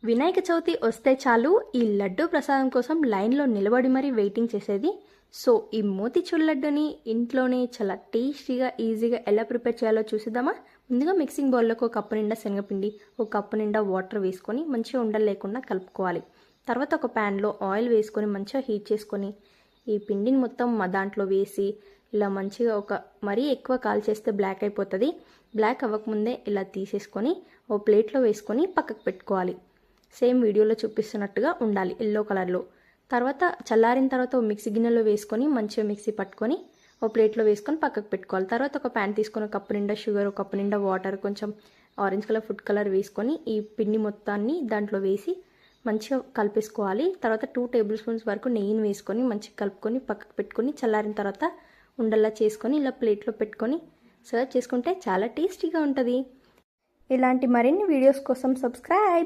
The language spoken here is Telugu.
వినాయక చవితి వస్తే చాలు ఈ లడ్డు ప్రసాదం కోసం లైన్లో నిలబడి మరీ వెయిటింగ్ చేసేది. సో ఈ మోతిచూర్ లడ్డుని ఇంట్లోనే చాలా టేస్టీగా ఈజీగా ఎలా ప్రిపేర్ చేయాలో చూసిద్దామా. ముందుగా మిక్సింగ్ బౌల్లోకి ఒక కప్పు నిండా శనగపిండి, ఒక కప్పు నిండా వాటర్ వేసుకొని మంచిగా ఉండలు లేకుండా కలుపుకోవాలి. తర్వాత ఒక ప్యాన్లో ఆయిల్ వేసుకొని మంచిగా హీట్ చేసుకొని ఈ పిండిని మొత్తం దాంట్లో వేసి ఇలా మంచిగా మరీ ఎక్కువ కాల్చేస్తే బ్లాక్ అయిపోతుంది. బ్లాక్ అవ్వకముందే ఇలా తీసేసుకొని ఓ ప్లేట్లో వేసుకొని పక్కకు పెట్టుకోవాలి. సేమ్ వీడియోలో చూపిస్తున్నట్టుగా ఉండాలి ఎల్లో కలర్లో. తర్వాత చల్లారిన తర్వాత ఓ మిక్సీ గిన్నెలో వేసుకొని మంచిగా మిక్సీ పట్టుకొని ఓ ప్లేట్లో వేసుకొని పక్కకు పెట్టుకోవాలి. తర్వాత ఒక ప్యాన్ తీసుకొని ఒక కప్పు నిండా షుగర్, ఒక కప్పు నిండా వాటర్, కొంచెం ఆరెంజ్ కలర్ ఫుడ్ కలర్ వేసుకొని ఈ పిండి మొత్తాన్ని దాంట్లో వేసి మంచిగా కలిపేసుకోవాలి. తర్వాత 2 టేబుల్ స్పూన్స్ వరకు నెయ్యిని వేసుకొని మంచిగా కలుపుకొని పక్కకు పెట్టుకొని చల్లారిన తర్వాత ఉండల్లా చేసుకొని ఇలా ప్లేట్లో పెట్టుకొని సర్వ్ చేసుకుంటే చాలా టేస్టీగా ఉంటుంది. ఇలాంటి మరిన్ని వీడియోస్ కోసం సబ్స్క్రైబ్.